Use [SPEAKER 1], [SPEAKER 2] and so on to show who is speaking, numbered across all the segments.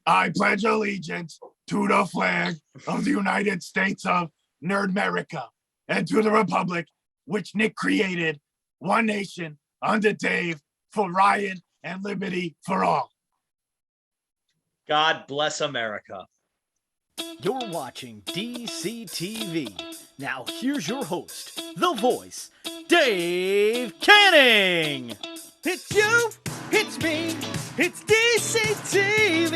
[SPEAKER 1] I pledge allegiance to the flag of the United States of Nerd-America and to the republic which Nick created, one nation, under Dave, for Ryan and liberty for all.
[SPEAKER 2] God bless America.
[SPEAKER 3] You're watching DCTV. Now here's your host, the voice, Dave Canning.
[SPEAKER 4] It's you, it's me, it's DCTV.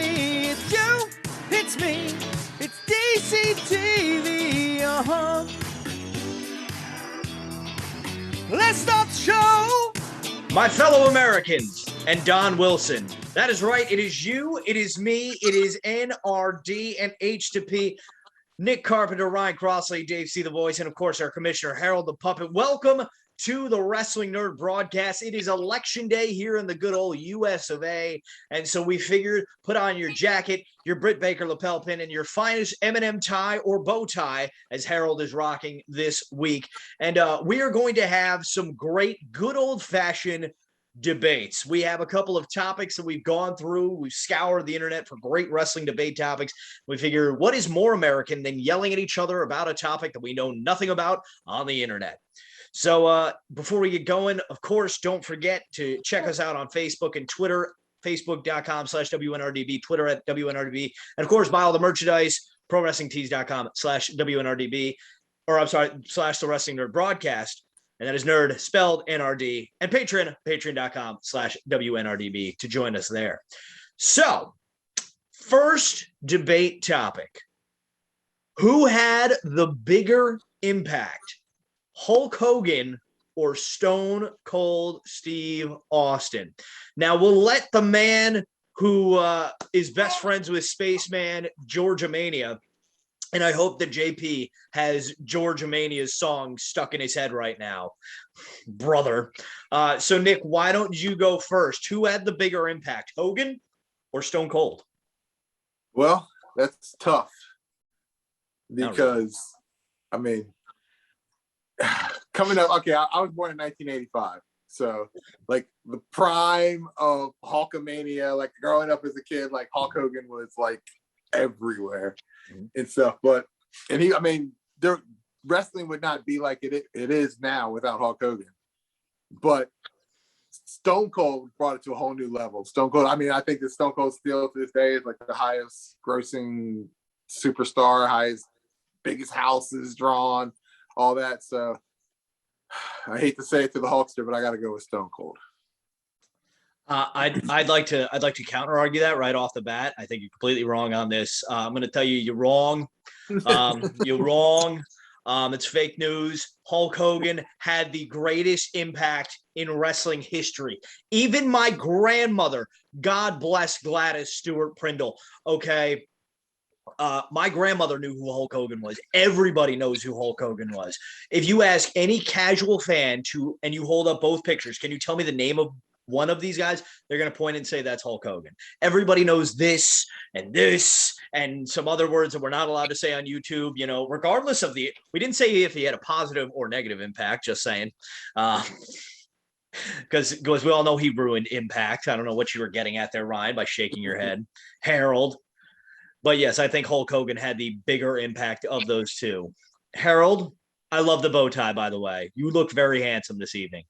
[SPEAKER 4] It's you, it's me, it's DCTV. Let's start the show.
[SPEAKER 2] My fellow Americans and Don Wilson. That is right. It is you. It is me. It is NRD and H2P. Nick Carpenter, Ryan Crossley, DaveCTheVoice, and of course our commissioner, Harold the Puppet. Welcome to the Wrestling Nerd broadcast. It is election day here in the good old US of A. And so we figured put on your jacket, your Britt Baker lapel pin, and your finest M&M tie or bow tie as Harold is rocking this week. And we are going to have some great, good old-fashioned debates. We have a couple of topics that we've gone through. We've scoured the internet for great wrestling debate topics. We figure what is more American than yelling at each other about a topic that we know nothing about on the internet? So before we get going, of course, don't forget to check us out on Facebook and Twitter, facebook.com/WNRDB, Twitter at WNRDB, and of course, buy all the merchandise, prowrestlingtees.com/WNRDB, or I'm sorry, / the Wrestling Nerd broadcast. And that is nerd spelled NRD, and patreon.com/WNRDB to join us there. So first debate topic. Who had the bigger impact? Hulk Hogan or Stone Cold Steve Austin? Now, we'll let the man who is best friends with Spaceman Georgia Mania, and I hope that JP has Georgia Mania's song stuck in his head right now, brother. So, Nick, why don't you go first? Who had the bigger impact, Hogan or Stone Cold?
[SPEAKER 5] Well, that's tough because, I mean, coming up, okay, I was born in 1985. So, like, the prime of Hulkamania, like, growing up as a kid, like, Hulk Hogan was, like, everywhere and stuff. But, and he, I mean, wrestling would not be like it is now without Hulk Hogan. But Stone Cold brought it to a whole new level. Stone Cold, I mean, I think that Stone Cold still to this day is, like, the highest grossing superstar, biggest houses drawn, all that. So I hate to say it to the Hulkster, but I got to go with Stone Cold.
[SPEAKER 2] I'd like to counter argue that right off the bat. I think you're completely wrong on this. I'm going to tell you you're wrong. You're wrong. It's fake news. Hulk Hogan had the greatest impact in wrestling history. Even my grandmother, God bless Gladys Stewart Prindle. Okay. My grandmother knew who Hulk Hogan was. Everybody knows who Hulk Hogan was. If you ask any casual fan and you hold up both pictures, can you tell me the name of one of these guys? They're going to point and say that's Hulk Hogan. Everybody knows this and some other words that we're not allowed to say on YouTube, you know, regardless of we didn't say if he had a positive or negative impact, just saying. Because we all know he ruined Impact. I don't know what you were getting at there, Ryan, by shaking your head. Harold. But yes, I think Hulk Hogan had the bigger impact of those two. Harold, I love the bow tie, by the way. You look very handsome this evening.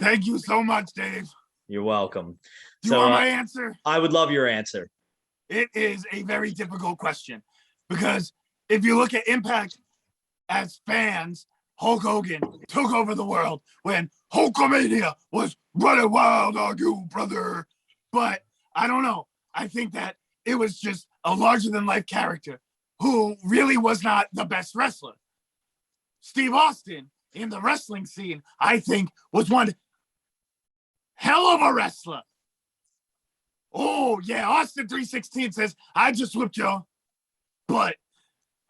[SPEAKER 1] Thank you so much, Dave.
[SPEAKER 2] You're welcome.
[SPEAKER 1] Do you want my answer?
[SPEAKER 2] I would love your answer.
[SPEAKER 1] It is a very difficult question because if you look at impact as fans, Hulk Hogan took over the world when Hulkamania was running wild on you, brother. But I don't know. I think that it was just a larger-than-life character who really was not the best wrestler. Steve Austin, in the wrestling scene, I think, was one hell of a wrestler. Oh, yeah, Austin 316 says, I just whooped y'all. But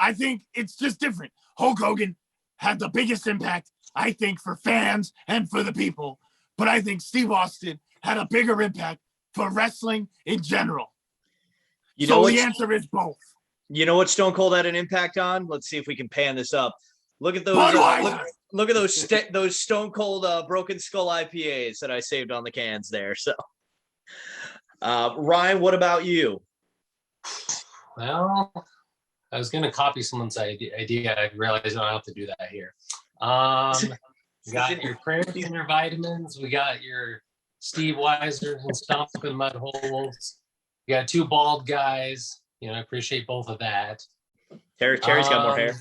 [SPEAKER 1] I think it's just different. Hulk Hogan had the biggest impact, I think, for fans and for the people. But I think Steve Austin had a bigger impact for wrestling in general. So the answer is both.
[SPEAKER 2] You know what Stone Cold had an impact on? Let's see if we can pan this up. Look at those. Look at those Stone Cold Broken Skull IPAs that I saved on the cans there. So, Ryan, what about you?
[SPEAKER 6] Well, I was going to copy someone's idea. I realized I don't have to do that here. We got your prayers and your vitamins. We got your Steve Weisers and stomping mud holes. We got two bald guys. I appreciate both of that.
[SPEAKER 2] Terry's got more hair.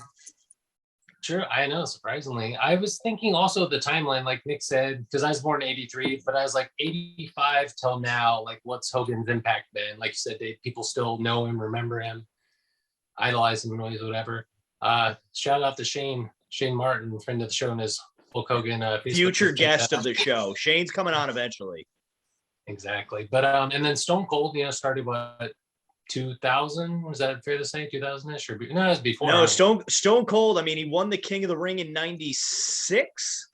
[SPEAKER 6] Sure, I know, surprisingly. I was thinking also the timeline, like Nick said, because I was born in 83, but I was like 85 till now, like what's Hogan's impact been? Like you said, people still know him, remember him, idolize him, whatever. Shout out to Shane Martin, friend of the show, and his Hulk Hogan
[SPEAKER 2] future guest of the show. Shane's coming on eventually.
[SPEAKER 6] Exactly. But and then Stone Cold, started what, 2000? Was that fair to say? 2000-ish? Or no, it was before.
[SPEAKER 2] No, Stone Cold. I mean, he won the King of the Ring in '96.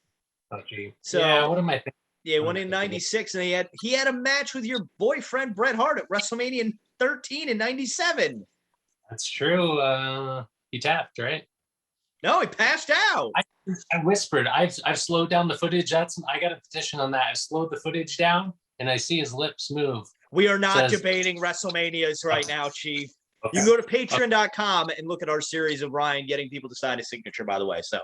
[SPEAKER 6] Oh, gee.
[SPEAKER 2] So
[SPEAKER 6] yeah, what am I thinking?
[SPEAKER 2] Yeah, won in '96, and he had a match with your boyfriend Bret Hart at WrestleMania 13 in '97.
[SPEAKER 6] That's true. He tapped, right?
[SPEAKER 2] No, he passed out.
[SPEAKER 6] I whispered. I've slowed down the footage. I got a petition on that. I slowed the footage down, and I see his lips move.
[SPEAKER 2] We are not debating WrestleManias right now, Chief. Okay. You can go to patreon.com and look at our series of Ryan getting people to sign his signature, by the way. So,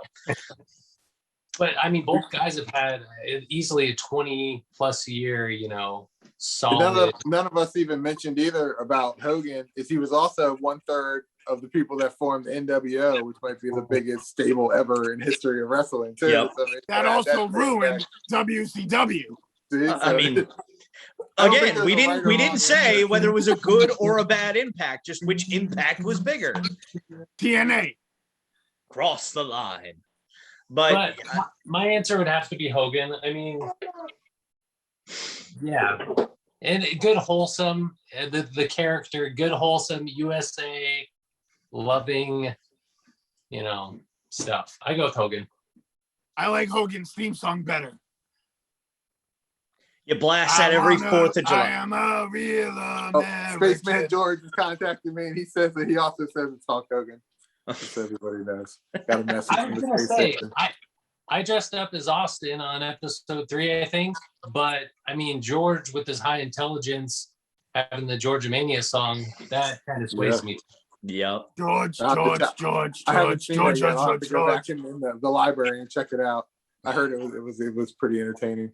[SPEAKER 6] but I mean, both guys have had easily a 20+ year, solid.
[SPEAKER 5] None of us even mentioned either about Hogan is he was also 1/3 of the people that formed the NWO, which might be the biggest stable ever in history of wrestling too.
[SPEAKER 2] Yep.
[SPEAKER 5] So,
[SPEAKER 1] that also ruined WCW.
[SPEAKER 2] I mean, again, we didn't say whether it was a good or a bad impact, just which impact was bigger.
[SPEAKER 1] TNA.
[SPEAKER 2] Cross the line. But
[SPEAKER 6] my answer would have to be Hogan. I mean, yeah. And good, wholesome, the character, good, wholesome, USA, loving, stuff. I go with Hogan.
[SPEAKER 1] I like Hogan's theme song better.
[SPEAKER 2] You blast that every 4th of July.
[SPEAKER 1] I am a real American.
[SPEAKER 5] Spaceman George has contacted me, and he says that he also says it's Hulk Hogan. Just so everybody knows. Got a message from the space station.
[SPEAKER 6] I dressed up as Austin on episode 3, I think. But I mean, George with his high intelligence, having the Georgia Mania song, that kind of sways me.
[SPEAKER 2] Yep.
[SPEAKER 1] George.
[SPEAKER 5] I have to go back in the library and check it out. I heard it was pretty entertaining.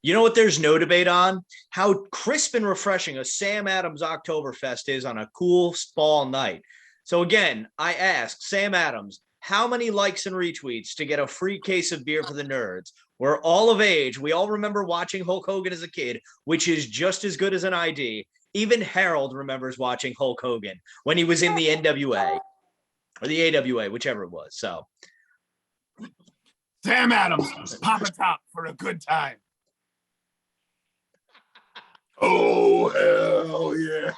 [SPEAKER 2] You know what there's no debate on? How crisp and refreshing a Sam Adams Oktoberfest is on a cool fall night. So again, I ask Sam Adams, how many likes and retweets to get a free case of beer for the nerds? We're all of age. We all remember watching Hulk Hogan as a kid, which is just as good as an ID. Even Harold remembers watching Hulk Hogan when he was in the NWA or the AWA, whichever it was. So
[SPEAKER 1] Sam Adams, pop a top for a good time.
[SPEAKER 5] Oh, hell yeah.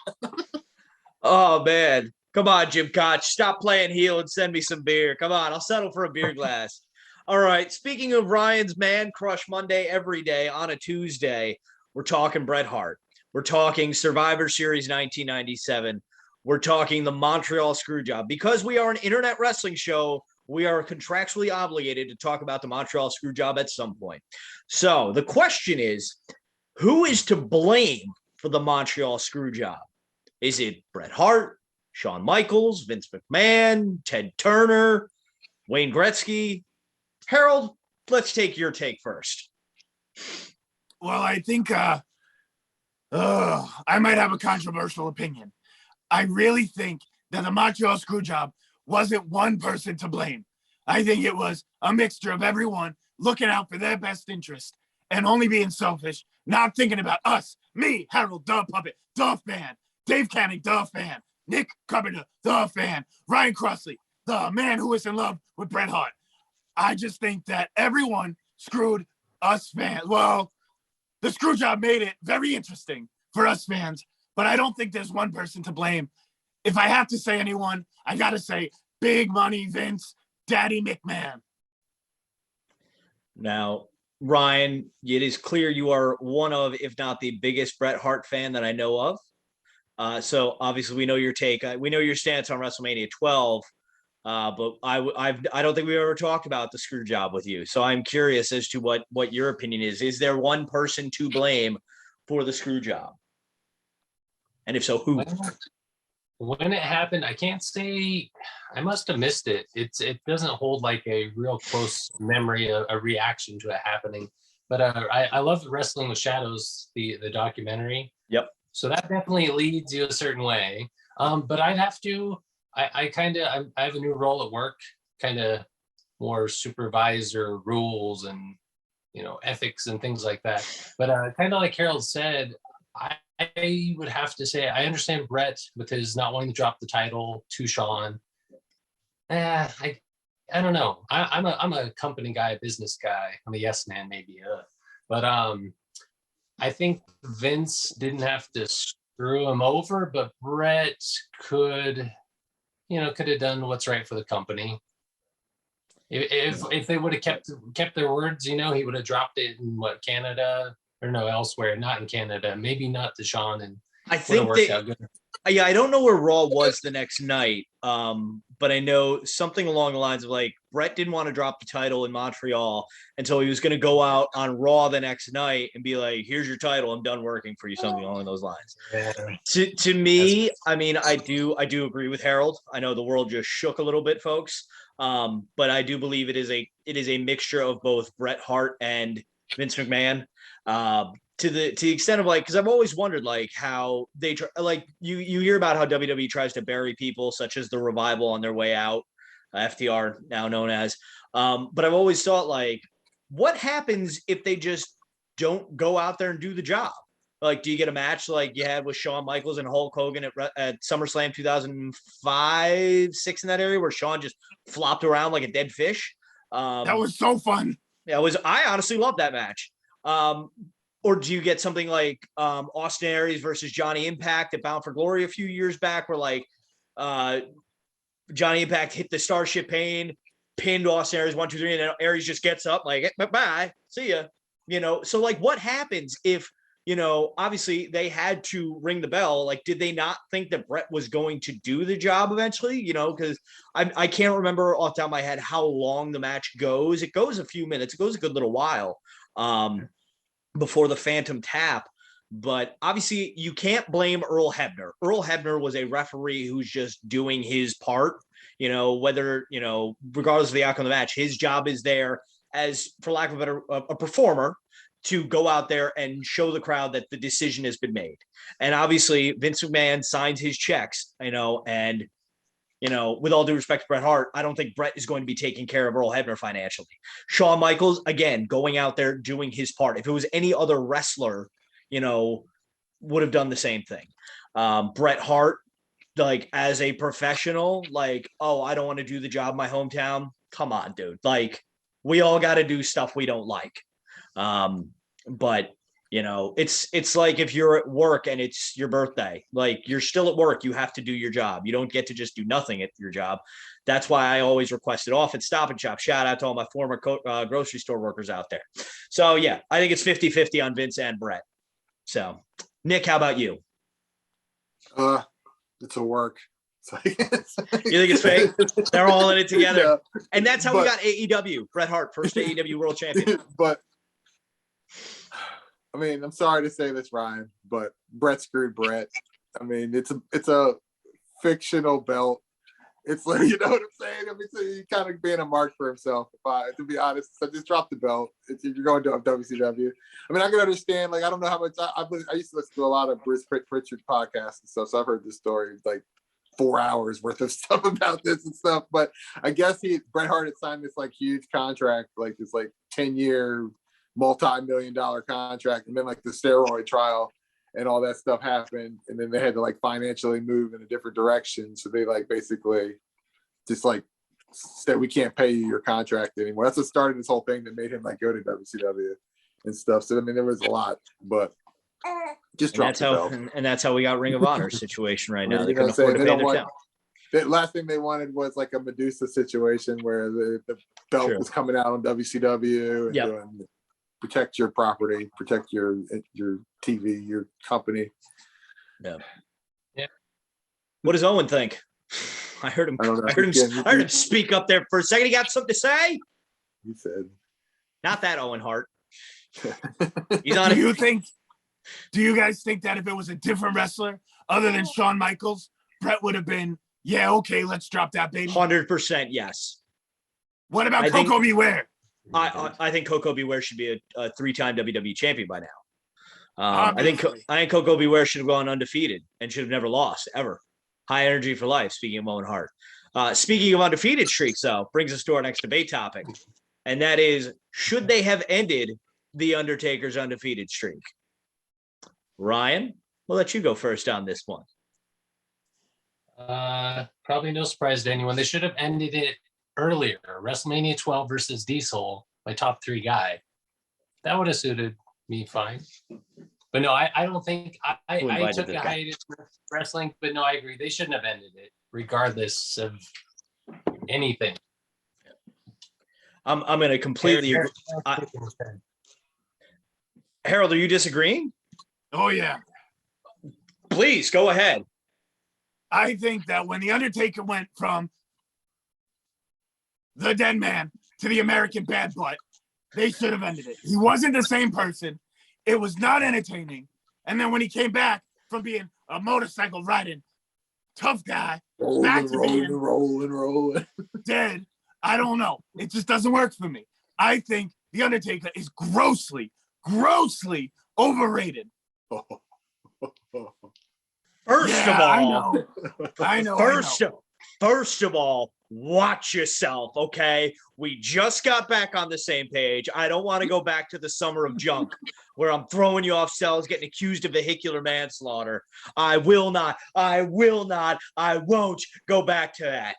[SPEAKER 2] Oh, man. Come on, Jim Koch. Stop playing heel and send me some beer. Come on. I'll settle for a beer glass. All right. Speaking of Ryan's Man Crush Monday every day on a Tuesday, we're talking Bret Hart. We're talking Survivor Series 1997. We're talking the Montreal Screwjob. Because we are an internet wrestling show, we are contractually obligated to talk about the Montreal Screwjob at some point. So the question is, who is to blame for the Montreal Screwjob? Is it Bret Hart, Shawn Michaels, Vince McMahon, Ted Turner, Wayne Gretzky? Harold, let's take your take first.
[SPEAKER 1] Well, I think I might have a controversial opinion. I really think that the Montreal Screwjob wasn't one person to blame. I think it was a mixture of everyone looking out for their best interest and only being selfish, not thinking about us, me, Harold, the puppet, the fan, Dave Canning, the fan, Nick Carpenter, the fan, Ryan Crossley, the man who is in love with Bret Hart. I just think that everyone screwed us fans. Well, the Screwjob made it very interesting for us fans, but I don't think there's one person to blame. If I have to say anyone, I got to say Big Money Vince, Daddy McMahon.
[SPEAKER 2] Now, Ryan, it is clear you are one of, if not the biggest Bret Hart fan that I know of. So obviously we know your take. We know your stance on WrestleMania 12, but I don't think we've ever talked about the screw job with you. So I'm curious as to what your opinion is. Is there one person to blame for the screw job? And if so, who?
[SPEAKER 6] when it happened, I can't say. I must have missed it. It doesn't hold like a real close memory, a reaction to it happening. But I love Wrestling with Shadows, the documentary.
[SPEAKER 2] Yep.
[SPEAKER 6] So that definitely leads you a certain way. But I'd have to. I have a new role at work, kind of more supervisor rules and ethics and things like that. But kind of like Harold said, I would have to say I understand Brett with his not wanting to drop the title to Sean. I don't know. I'm a company guy, business guy. I'm a yes man, maybe. But I think Vince didn't have to screw him over, but Brett could have done what's right for the company. If they would have kept their words, he would have dropped it in Canada or no, elsewhere, not in Canada, maybe not to Sean, and
[SPEAKER 2] I think I don't know where Raw was the next night, but I know something along the lines of like Brett didn't want to drop the title in Montreal, and so he was going to go out on Raw the next night and be like, "Here's your title. I'm done working for you." Something along those lines.
[SPEAKER 6] Yeah.
[SPEAKER 2] To me, I mean, I do agree with Harold. I know the world just shook a little bit, folks, but I do believe it is a mixture of both Bret Hart and Vince McMahon. To the extent of like, because I've always wondered like how they try, like you hear about how WWE tries to bury people such as the Revival on their way out, FTR now known as, but I've always thought like, what happens if they just don't go out there and do the job? Like, do you get a match like you had with Shawn Michaels and Hulk Hogan at SummerSlam 2005, 6 in that area where Shawn just flopped around like a dead fish?
[SPEAKER 1] That was so fun.
[SPEAKER 2] I honestly loved that match. Or do you get something like Austin Aries versus Johnny Impact at Bound for Glory a few years back where like Johnny Impact hit the Starship Pain, pinned Austin Aries 1, 2, 3, and then Aries just gets up like, bye, see ya. So like what happens if, obviously they had to ring the bell. Like, did they not think that Brett was going to do the job eventually? Because I can't remember off the top of my head how long the match goes. It goes a few minutes. It goes a good little while before the Phantom Tap. But obviously you can't blame Earl Hebner. Earl Hebner was a referee who's just doing his part, whether, regardless of the outcome of the match, his job is there as, for lack of a better, a performer to go out there and show the crowd that the decision has been made. And obviously Vince McMahon signs his checks, and, with all due respect to Bret Hart, I don't think Bret is going to be taking care of Earl Hebner financially. Shawn Michaels, again, going out there, doing his part. If it was any other wrestler, would have done the same thing. Bret Hart, like as a professional, like, oh, I don't want to do the job in my hometown. Come on, dude. Like, we all got to do stuff we don't like. But it's like if you're at work and it's your birthday, like you're still at work, you have to do your job. You don't get to just do nothing at your job. That's why I always request it off at Stop and Shop. Shout out to all my former grocery store workers out there. So yeah, I think it's 50-50 on Vince and Brett. So Nick, how about you?
[SPEAKER 5] It's a work.
[SPEAKER 2] You think it's fake? They're all in it together.
[SPEAKER 5] Yeah.
[SPEAKER 2] And that's how we got AEW. Bret Hart, first AEW world champion.
[SPEAKER 5] But I mean, I'm sorry to say this, Ryan, but Brett screwed Brett. I mean, it's a fictional belt. It's like, you know what I'm saying? I mean, so he's kind of being a mark for himself. To be honest, so just drop the belt. You're going to WCW. I mean, I can understand. Like, I don't know how much I used to listen to a lot of Bruce Pritchard podcasts and stuff, so I've heard this story like 4 hours worth of stuff about this and stuff. But I guess Bret Hart had signed this like huge contract, like this like 10-year, multi-million-dollar contract, and then like the steroid trial and all that stuff happened, and then they had to like financially move in a different direction. So they like basically just like said, we can't pay you your contract anymore. That's what started this whole thing that made him like go to WCW and stuff. So I mean, there was a lot, but just dropped the belt.
[SPEAKER 2] And that's how we got Ring of Honor situation right now.
[SPEAKER 5] I mean,
[SPEAKER 2] they couldn't afford to pay their talent.
[SPEAKER 5] The last thing they wanted was like a Medusa situation where the belt was coming out on WCW and doing protect your property, protect your TV, your company.
[SPEAKER 2] Yeah. What does Owen think? I heard him speak up there for a second. He got something to say.
[SPEAKER 5] He said,
[SPEAKER 2] "Not that Owen Hart." He's on.
[SPEAKER 1] Do you guys think that if it was a different wrestler other than Shawn Michaels, Brett would have been, yeah, okay, let's drop that baby.
[SPEAKER 2] 100% yes.
[SPEAKER 1] What about
[SPEAKER 2] I think-
[SPEAKER 1] Coco Beware?
[SPEAKER 2] I think Coco Beware should be a 3-time WWE champion by now. I think Coco Beware should have gone undefeated and should have never lost ever. High energy for life. Speaking of Owen Hart. Speaking of undefeated streaks, though, brings us to our next debate topic, and that is: should they have ended the Undertaker's undefeated streak? Ryan, we'll let you go first on this one.
[SPEAKER 6] Probably no surprise to anyone. They should have ended it earlier. WrestleMania 12 versus Diesel, my top 3 guy. That would have suited me fine. But no, I don't think I took a hiatus from wrestling, but no, I agree. They shouldn't have ended it, regardless of anything.
[SPEAKER 2] I'm going to completely agree. Harold, are you disagreeing?
[SPEAKER 1] Oh, yeah.
[SPEAKER 2] Please, go ahead.
[SPEAKER 1] I think that when The Undertaker went from the dead man to the American bad butt, they should have ended it. He wasn't the same person. It was not entertaining. And then when he came back from being a motorcycle riding tough guy, back to being
[SPEAKER 5] rolling.
[SPEAKER 1] dead, I don't know. It just doesn't work for me. I think The Undertaker is grossly overrated.
[SPEAKER 2] First of all,
[SPEAKER 1] I know.
[SPEAKER 2] First of all, watch yourself, okay? We just got back on the same page. I don't want to go back to the summer of junk where I'm throwing you off cells, getting accused of vehicular manslaughter. I won't go back to that.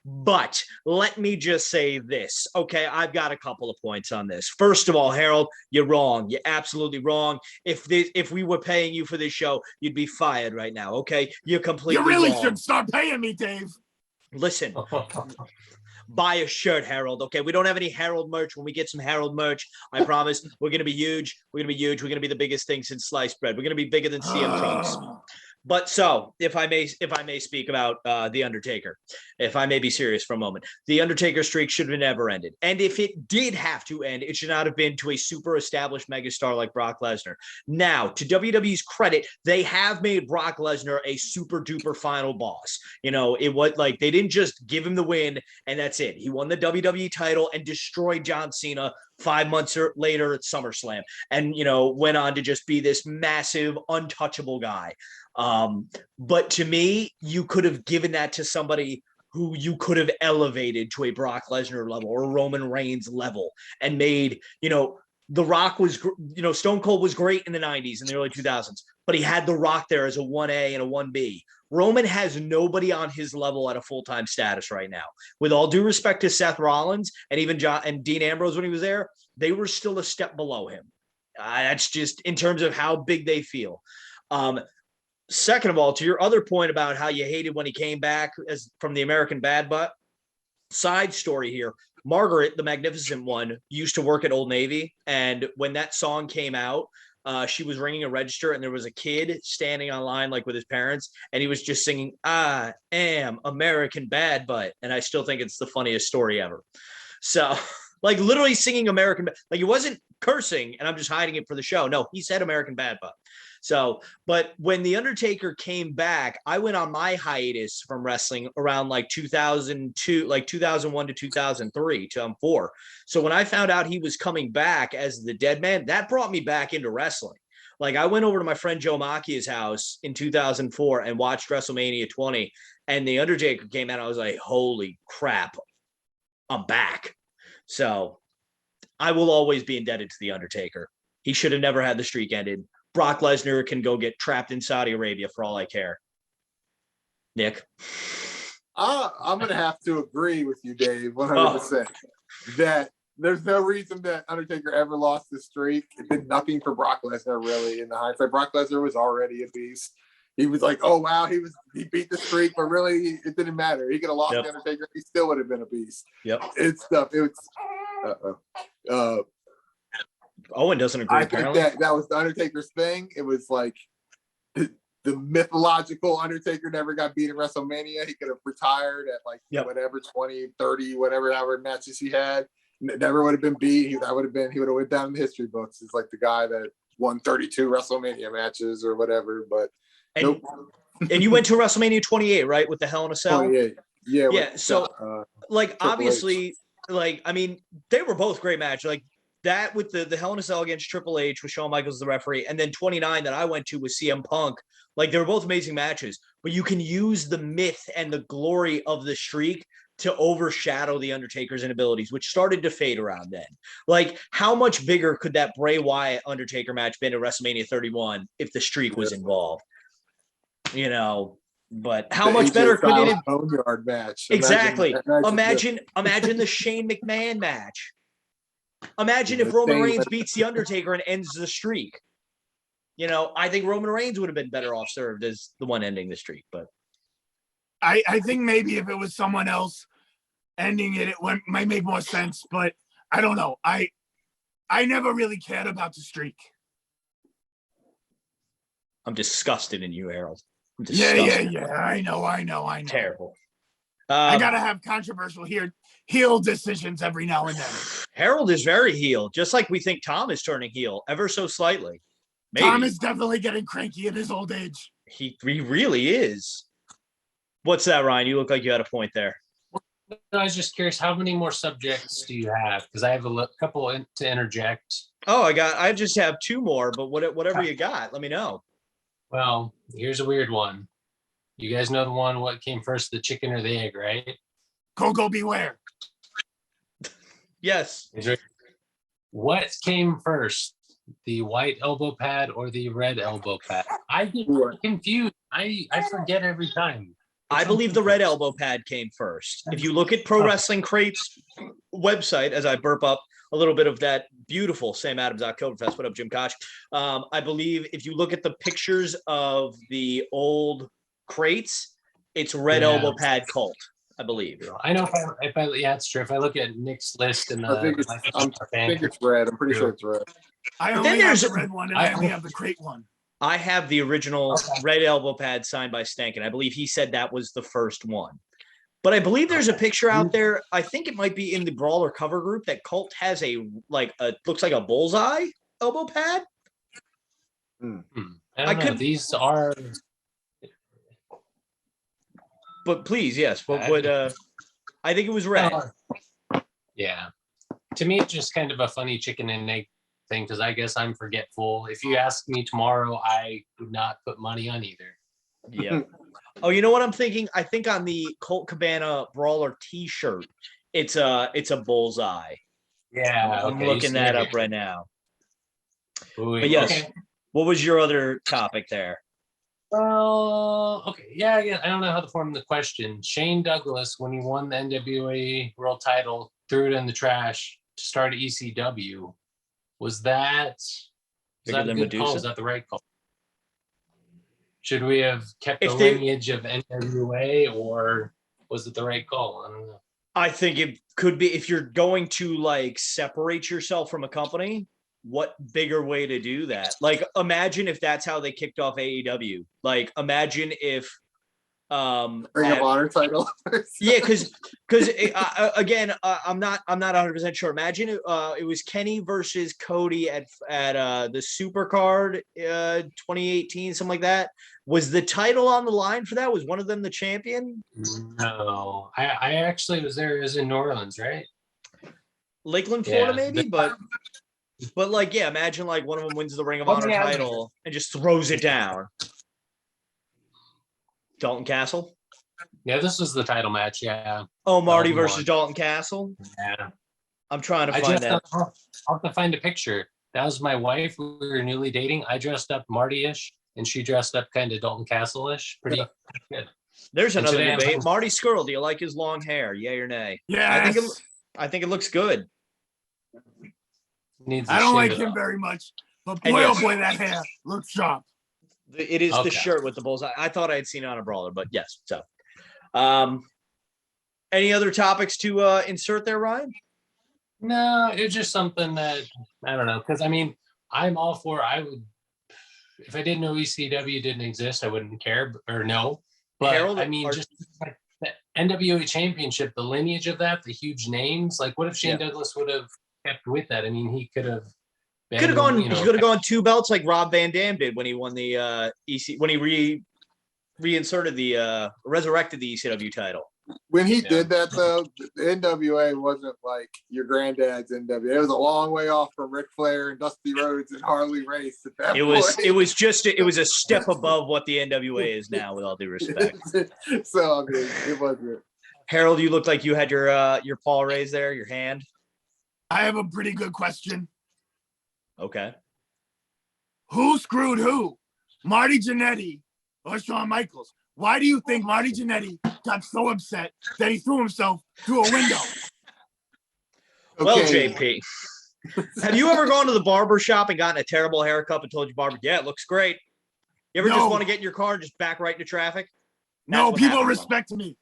[SPEAKER 2] But let me just say this, okay? I've got a couple of points on this. First of all, Harold, you're wrong. You're absolutely wrong. If we were paying you for this show, you'd be fired right now, okay? You're completely wrong.
[SPEAKER 1] You really should start paying me, Dave.
[SPEAKER 2] Listen, buy a shirt, Harold, okay? We don't have any Harold merch. When we get some Harold merch, I promise we're going to be huge. We're going to be the biggest thing since sliced bread. We're going to be bigger than CM Punk's. But so, if I may speak about The Undertaker, if I may be serious for a moment, The Undertaker streak should have never ended. And if it did have to end, it should not have been to a super established megastar like Brock Lesnar. Now, to WWE's credit, they have made Brock Lesnar a super duper final boss. You know, it was like they didn't just give him the win and that's it. He won the WWE title and destroyed John Cena 5 months later at SummerSlam, and, you know, went on to just be this massive, untouchable guy. But to me, you could have given that to somebody who you could have elevated to a Brock Lesnar level or Roman Reigns level and made, you know, The Rock was, you know, Stone Cold was great in the 90s and the early 2000s, but he had The Rock there as a 1A and a 1B. Roman has nobody on his level at a full-time status right now. With all due respect to Seth Rollins and even Dean Ambrose when he was there, they were still a step below him. That's just in terms of how big they feel. Second of all, to your other point about how you hated when he came back as from the American Bad Butt, side story here. Margaret, the Magnificent One, used to work at Old Navy, and when that song came out, she was ringing a register, and there was a kid standing online like with his parents, and he was just singing, "I am American Bad Butt," and I still think it's the funniest story ever. So, like literally singing American, like he wasn't cursing, and I'm just hiding it for the show. No, he said American Bad Butt. So, but when The Undertaker came back, I went on my hiatus from wrestling around like 2002, like 2001 to 2003 to 4. So when I found out he was coming back as the dead man, that brought me back into wrestling. Like I went over to my friend Joe Macchia's house in 2004 and watched WrestleMania 20, and The Undertaker came out. I was like, holy crap, I'm back. So I will always be indebted to The Undertaker. He should have never had the streak ended. Brock Lesnar can go get trapped in Saudi Arabia for all I care. Nick?
[SPEAKER 5] I'm going to have to agree with you, Dave, 100%. That there's no reason that Undertaker ever lost the streak. It did nothing for Brock Lesnar, really, in the hindsight. Brock Lesnar was already a beast. He was like, oh, wow, he beat the streak, but really, it didn't matter. He could have lost the Undertaker. He still would have been a beast.
[SPEAKER 2] Yep.
[SPEAKER 5] It was
[SPEAKER 2] Owen doesn't agree.
[SPEAKER 5] I think that was the Undertaker's thing. It was like the mythological Undertaker never got beat in WrestleMania. He could have retired at like whatever 20, 30, whatever matches he had. Never would have been beat. He would have went down in the history books. It's like the guy that won 32 WrestleMania matches or whatever. But nope,
[SPEAKER 2] And you went to WrestleMania 28, right, with the Hell in a Cell?
[SPEAKER 5] 28. Yeah.
[SPEAKER 2] Yeah.
[SPEAKER 5] with,
[SPEAKER 2] So, like,
[SPEAKER 5] Triple H.
[SPEAKER 2] obviously, like, I mean, they were both great matches. Like that with the Hell in a Cell against Triple H with Shawn Michaels as the referee, and then 29 that I went to with CM Punk. Like, they were both amazing matches. But you can use the myth and the glory of the streak to overshadow the Undertaker's inabilities, which started to fade around then. Like, how much bigger could that Bray Wyatt Undertaker match been at WrestleMania 31 if the streak was involved? You know, but how much better could it have?
[SPEAKER 5] Boneyard match.
[SPEAKER 2] Exactly. Imagine the Shane McMahon match. Imagine if Roman Reigns beats the Undertaker and ends the streak. You know, I think Roman Reigns would have been better off served as the one ending the streak. But
[SPEAKER 1] I think maybe if it was someone else ending it, might make more sense. But I don't know. I never really cared about the streak.
[SPEAKER 2] I'm disgusted in you, Harold.
[SPEAKER 1] Yeah. I know.
[SPEAKER 2] Terrible.
[SPEAKER 1] I gotta have controversial heel decisions every now and then.
[SPEAKER 2] Harold is very heel, just like we think Tom is turning heel ever so slightly. Maybe.
[SPEAKER 1] Tom is definitely getting cranky in his old age.
[SPEAKER 2] He really is. What's that, Ryan? You look like you had a point there.
[SPEAKER 6] I was just curious, how many more subjects do you have? Because I have a couple to interject.
[SPEAKER 2] Oh, I just have two more, but whatever you got, let me know.
[SPEAKER 6] Well, here's a weird one. You guys know the one, what came first, the chicken or the egg, right?
[SPEAKER 1] Coco beware.
[SPEAKER 2] Yes.
[SPEAKER 6] What came first, the white elbow pad or the red elbow pad? I get confused. I forget every time.
[SPEAKER 2] I believe the red elbow pad came first. If you look at Pro Wrestling Crate's website, as I burp up a little bit of that beautiful Sam Adams Oktoberfest. What up, Jim Koch? I believe if you look at the pictures of the old crates, it's red elbow pad cult, I believe.
[SPEAKER 6] I know if I yeah, it's true. If I look at Nick's list and
[SPEAKER 5] I think it's red. I'm pretty sure it's red.
[SPEAKER 1] I only have the red one, and I only have the crate one.
[SPEAKER 2] I have the original red elbow pad signed by Stankin. I believe he said that was the first one. But I believe there's a picture out there. I think it might be in the Brawler cover group that Cult has looks like a bullseye elbow pad.
[SPEAKER 6] I don't know. These are.
[SPEAKER 2] But please, yes. What would I think it was red.
[SPEAKER 6] Yeah. To me, it's just kind of a funny chicken and egg thing because I guess I'm forgetful. If you ask me tomorrow, I would not put money on either.
[SPEAKER 2] Yeah. Oh, you know what I'm thinking? I think on the Colt Cabana Brawler T-shirt, it's a bullseye.
[SPEAKER 6] Yeah,
[SPEAKER 2] I'm looking that up right now. But yes, what was your other topic there?
[SPEAKER 6] Well, okay, yeah, I don't know how to form the question. Shane Douglas, when he won the NWA World Title, threw it in the trash to start ECW. Was that a good call? Was that the right call? Should we have kept the lineage of NWA, or was it the right call? I don't know.
[SPEAKER 2] I think it could be. If you're going to separate yourself from a company, what bigger way to do that? Imagine if that's how they kicked off AEW. Imagine if
[SPEAKER 5] Ring of Honor title.
[SPEAKER 2] Yeah, because again, I'm not 100% sure. Imagine it was Kenny versus Cody at the Supercard 2018, something like that. Was the title on the line for that? Was one of them the champion?
[SPEAKER 6] No, I actually was there. It was in New Orleans, right?
[SPEAKER 2] Lakeland, Florida, maybe. But imagine one of them wins the Ring of Honor title and just throws it down. Dalton Castle?
[SPEAKER 6] Yeah, this was the title match, yeah.
[SPEAKER 2] Oh, Marty versus Dalton Castle?
[SPEAKER 6] Yeah.
[SPEAKER 2] I'm trying to find that.
[SPEAKER 6] I'll have to find a picture. That was my wife. We were newly dating. I dressed up Marty-ish, and she dressed up kind of Dalton Castle-ish. Pretty good.
[SPEAKER 2] There's another debate. Marty Skrull, do you like his long hair? Yay or nay?
[SPEAKER 1] Yeah.
[SPEAKER 2] I think it looks good.
[SPEAKER 1] I don't like him very much, but boy, oh boy, that hair looks sharp.
[SPEAKER 2] It is the shirt with the bullseye. I thought I had seen it on a Brawler, but yes. So, any other topics to insert there, Ryan?
[SPEAKER 6] No, it's just something that I don't know. Because I'm all for. I would, if I didn't know ECW didn't exist, I wouldn't care or no. But
[SPEAKER 2] Harold,
[SPEAKER 6] just the NWA Championship, the lineage of that, the huge names. What if Shane Douglas would have kept with that? He could have.
[SPEAKER 2] He could have gone. He could have gone 2 belts like Rob Van Dam did when he won the when he reinserted resurrected the ECW title.
[SPEAKER 5] When he did that, though, the NWA wasn't like your granddad's NWA. It was a long way off from Ric Flair and Dusty Rhodes and Harley Race at that point.
[SPEAKER 2] It was a step above what the NWA is now, with all due respect.
[SPEAKER 5] So, I mean, it wasn't.
[SPEAKER 2] Harold, you look like you had your paw raised there, your hand.
[SPEAKER 1] I have a pretty good question.
[SPEAKER 2] Okay.
[SPEAKER 1] Who screwed who? Marty Jannetty or Shawn Michaels? Why do you think Marty Jannetty got so upset that he threw himself through a window?
[SPEAKER 2] Well, JP, have you ever gone to the barber shop and gotten a terrible haircut and told your barber, yeah, it looks great? You ever just want to get in your car and just back right into traffic?
[SPEAKER 1] No, people respect me.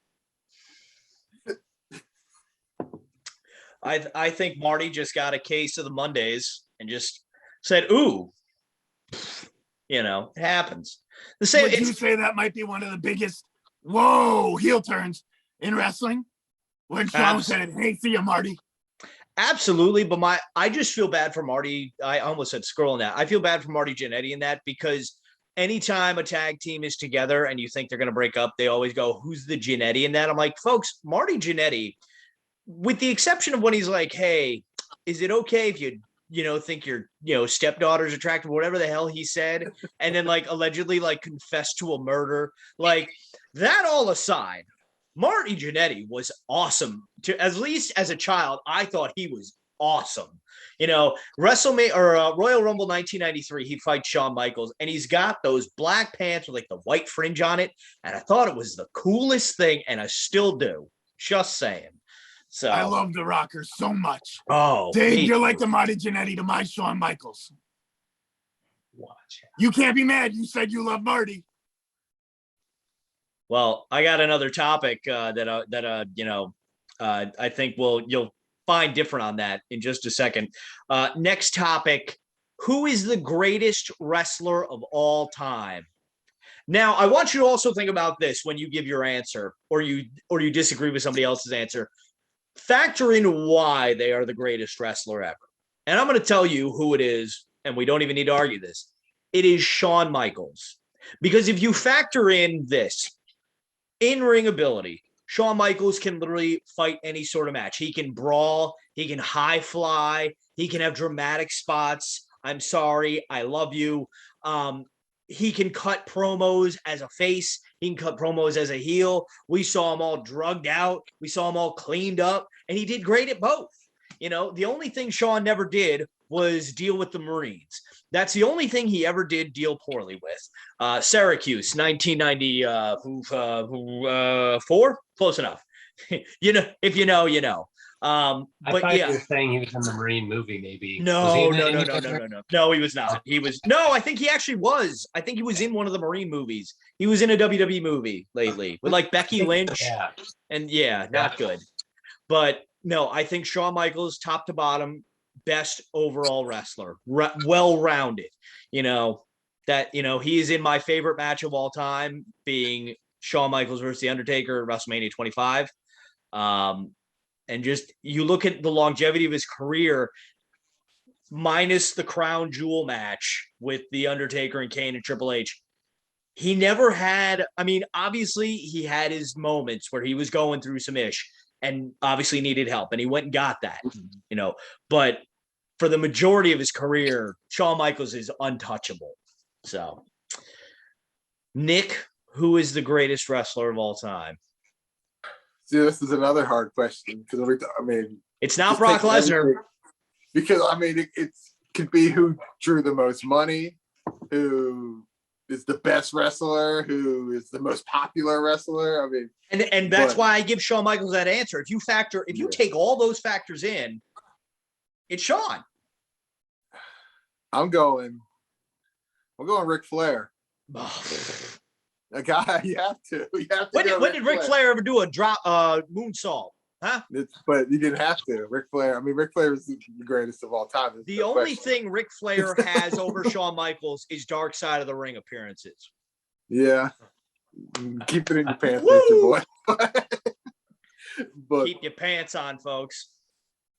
[SPEAKER 2] I think Marty just got a case of the Mondays and just said, ooh, it happens. The same.
[SPEAKER 1] Would you say that might be one of the biggest heel turns in wrestling? When Shawn said, hey, see you, Marty.
[SPEAKER 2] Absolutely, but I just feel bad for Marty. I almost said scrolling that. I feel bad for Marty Jannetty in that, because anytime a tag team is together and you think they're going to break up, they always go, who's the Jannetty in that? I'm like, folks, Marty Jannetty, with the exception of when he's like, hey, is it okay if you think your, stepdaughter's attractive, whatever the hell he said, and then like allegedly like confessed to a murder, like that all aside, Marty Jannetty was awesome. At least as a child, I thought he was awesome. WrestleMania or Royal Rumble 1993, he fights Shawn Michaels, and he's got those black pants with like the white fringe on it, and I thought it was the coolest thing, and I still do. Just saying. So
[SPEAKER 1] I love the Rocker so much.
[SPEAKER 2] Oh,
[SPEAKER 1] Dave, you're like the Marty Jannetty to my Shawn Michaels.
[SPEAKER 6] Watch.
[SPEAKER 1] You can't be mad. You said you love Marty.
[SPEAKER 2] Well, I got another topic that I think you'll find different on that in just a second. Next topic: who is the greatest wrestler of all time? Now, I want you to also think about this when you give your answer, or you disagree with somebody else's answer. Factor in why they are the greatest wrestler ever. And I'm going to tell you who it is, and we don't even need to argue this. It is Shawn Michaels. Because if you factor in this, in-ring ability, Shawn Michaels can literally fight any sort of match. He can brawl, he can high fly, he can have dramatic spots. I'm sorry, I love you. He can cut promos as a face. He can cut promos as a heel. We saw him all drugged out. We saw him all cleaned up, and he did great at both. The only thing Shawn never did was deal with the Marines. That's the only thing he ever did deal poorly with. Syracuse, 1994, close enough. If you know, you know.
[SPEAKER 6] I
[SPEAKER 2] But
[SPEAKER 6] thought
[SPEAKER 2] yeah,
[SPEAKER 6] you were saying he was in the Marine movie, maybe.
[SPEAKER 2] no,
[SPEAKER 6] Was he in
[SPEAKER 2] no,
[SPEAKER 6] it?
[SPEAKER 2] no, no, no, no, no. No, he was not. I think he actually was. I think he was in one of the Marine movies. He was in a WWE movie lately with like Becky Lynch.
[SPEAKER 6] Yeah.
[SPEAKER 2] And not good. But no, I think Shawn Michaels, top to bottom, best overall wrestler, well-rounded. He is in my favorite match of all time, being Shawn Michaels versus The Undertaker at WrestleMania 25. And just, you look at the longevity of his career, minus the crown jewel match with The Undertaker and Kane and Triple H. He never had, obviously he had his moments where he was going through some ish and obviously needed help, and he went and got that, but for the majority of his career, Shawn Michaels is untouchable. So, Nick, who is the greatest wrestler of all time?
[SPEAKER 5] See, this is another hard question because
[SPEAKER 2] it's not Brock Lesnar,
[SPEAKER 5] because it could be who drew the most money, who is the best wrestler, who is the most popular wrestler.
[SPEAKER 2] And that's why I give Shawn Michaels that answer. If you take all those factors in, it's Shawn.
[SPEAKER 5] I'm going Ric Flair. A guy, you have to.
[SPEAKER 2] When did Ric Flair ever do a drop moonsault? Huh?
[SPEAKER 5] But you didn't have to. Ric Flair is the greatest of all time.
[SPEAKER 2] The only thing Ric Flair has over Shawn Michaels is Dark Side of the Ring appearances.
[SPEAKER 5] Yeah. Keep it in your pants, boy. But
[SPEAKER 2] keep your pants on, folks.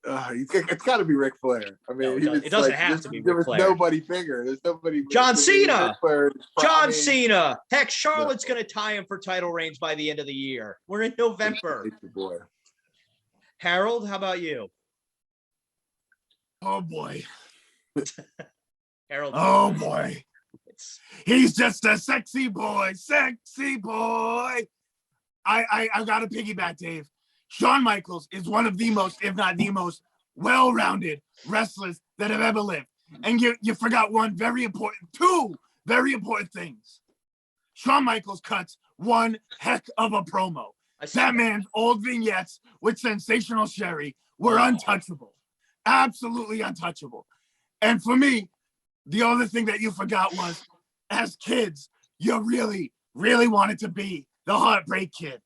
[SPEAKER 5] It's got to be Ric Flair. I mean,
[SPEAKER 2] No, it doesn't have to be
[SPEAKER 5] There
[SPEAKER 2] Ric
[SPEAKER 5] was
[SPEAKER 2] Flair.
[SPEAKER 5] nobody bigger. There's nobody.
[SPEAKER 2] John Cena.
[SPEAKER 5] Ric Flair,
[SPEAKER 2] John Cena. Heck, Charlotte's going to tie him for title reigns by the end of the year. We're in November.
[SPEAKER 5] Boy.
[SPEAKER 2] Harold, how about you?
[SPEAKER 1] Oh boy.
[SPEAKER 2] Harold.
[SPEAKER 1] Oh boy. He's just a sexy boy. Sexy boy. I got to piggyback, Dave. Shawn Michaels is one of the most, if not the most, well-rounded wrestlers that have ever lived. And you forgot two very important things. Shawn Michaels cuts one heck of a promo. That man's old vignettes with Sensational Sherry were untouchable. Absolutely untouchable. And for me, the other thing that you forgot was, as kids, you really, really wanted to be the Heartbreak Kid.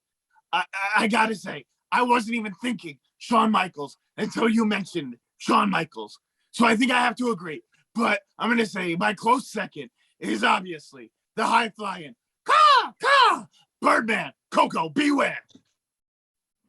[SPEAKER 1] I gotta say, I wasn't even thinking Shawn Michaels until you mentioned Shawn Michaels. So I think I have to agree. But I'm gonna say my close second is obviously the high-flying Birdman, Coco, beware.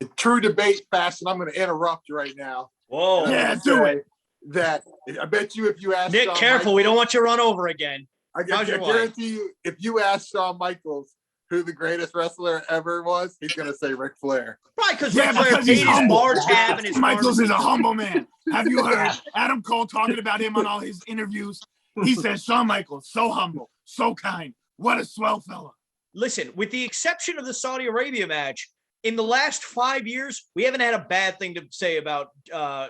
[SPEAKER 5] In true debate fashion, I'm going to interrupt you right now.
[SPEAKER 2] Whoa.
[SPEAKER 1] Yeah, do it.
[SPEAKER 5] That I bet you if you ask
[SPEAKER 2] Nick,
[SPEAKER 5] Shawn
[SPEAKER 2] careful.
[SPEAKER 5] Michaels,
[SPEAKER 2] We don't want you to run over again.
[SPEAKER 5] I guarantee you, if you ask Shawn Michaels who the greatest wrestler ever was, he's going to say Ric Flair.
[SPEAKER 2] Probably because
[SPEAKER 1] Yeah,
[SPEAKER 2] Ric Flair
[SPEAKER 1] because
[SPEAKER 2] paid
[SPEAKER 1] he's
[SPEAKER 2] his
[SPEAKER 1] humble.
[SPEAKER 2] bar tab and his
[SPEAKER 1] Michaels is a
[SPEAKER 2] pharmacy.
[SPEAKER 1] humble man. Have you heard Adam Cole talking about him on all his interviews? He says Shawn Michaels, so humble, so kind. What a swell fella.
[SPEAKER 2] Listen, with the exception of the Saudi Arabia match, in the last 5 years, we haven't had a bad thing to say about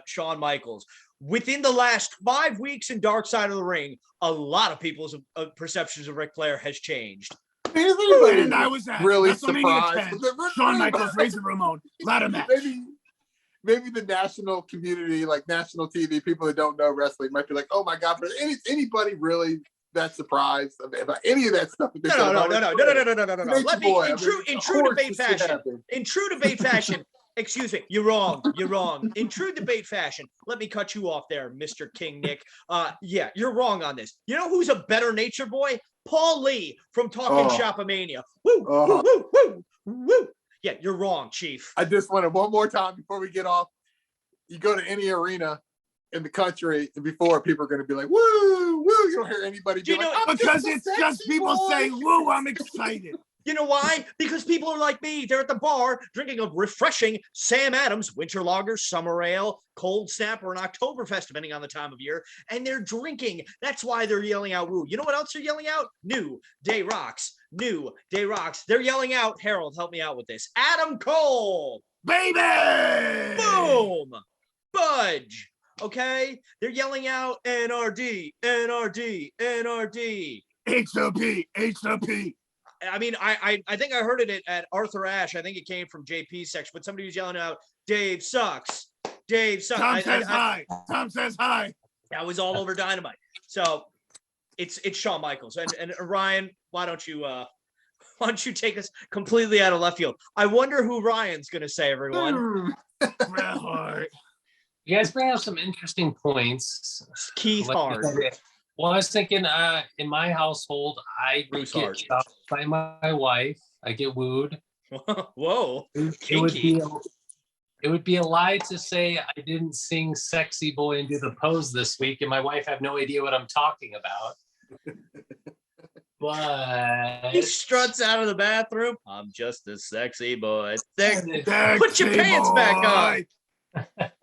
[SPEAKER 2] Shawn Michaels. Within the last 5 weeks in Dark Side of the Ring, a lot of people's perceptions of Ric Flair has changed.
[SPEAKER 1] And I was at
[SPEAKER 5] really
[SPEAKER 1] WrestleMania
[SPEAKER 5] surprised.
[SPEAKER 1] 10, Shawn Michaels, Razor Ramon, ladder match.
[SPEAKER 5] Maybe the national community, like national TV, people that don't know wrestling might be like, oh my God, but anybody really that surprised about any of that stuff?
[SPEAKER 2] No. Let me, in true debate fashion, excuse me, you're wrong. In true debate fashion, let me cut you off there, Mr. King Nick. Yeah, you're wrong on this. You know who's a better nature boy? Paul Lee from Talking Shopomania. Woo, woo, woo, woo, woo. Yeah, you're wrong, Chief.
[SPEAKER 5] I just wanted one more time before we get off. You go to any arena in the country, and before people are going to be like, woo, woo. You don't hear anybody be like,
[SPEAKER 1] because it's just people saying, woo, I'm excited.
[SPEAKER 2] You know why? Because people are like me. They're at the bar drinking a refreshing Sam Adams winter lager, summer ale, cold snap, or an Oktoberfest, depending on the time of year, and they're drinking. That's why they're yelling out woo. You know what else they're yelling out? New Day Rocks. New Day Rocks. They're yelling out, Harold, help me out with this, Adam Cole.
[SPEAKER 1] Baby!
[SPEAKER 2] Boom! Budge. Okay? They're yelling out NRD, NRD, NRD.
[SPEAKER 1] H-O-P, H-O-P.
[SPEAKER 2] I mean, I think I heard it at Arthur Ashe. I think it came from JP's section, but somebody was yelling out, Dave sucks. Dave sucks.
[SPEAKER 1] Tom says hi. Tom says hi.
[SPEAKER 2] That was all over Dynamite. So it's Shawn Michaels. And Ryan, why don't you take us completely out of left field? I wonder who Ryan's gonna say, everyone.
[SPEAKER 1] Bret Hart.
[SPEAKER 6] You guys bring up some interesting points.
[SPEAKER 2] Keith Hart.
[SPEAKER 6] Well, I was thinking, in my household, I
[SPEAKER 2] Bruce
[SPEAKER 6] get
[SPEAKER 2] Hart.
[SPEAKER 6] shocked by my wife. I get wooed.
[SPEAKER 2] Whoa.
[SPEAKER 6] It would be a lie to say I didn't sing "Sexy Boy" and do the pose this week, and my wife have no idea what I'm talking about. But
[SPEAKER 2] He struts out of the bathroom. I'm just a sexy boy.
[SPEAKER 1] Sexy
[SPEAKER 2] Put your pants
[SPEAKER 1] boy.
[SPEAKER 2] back on.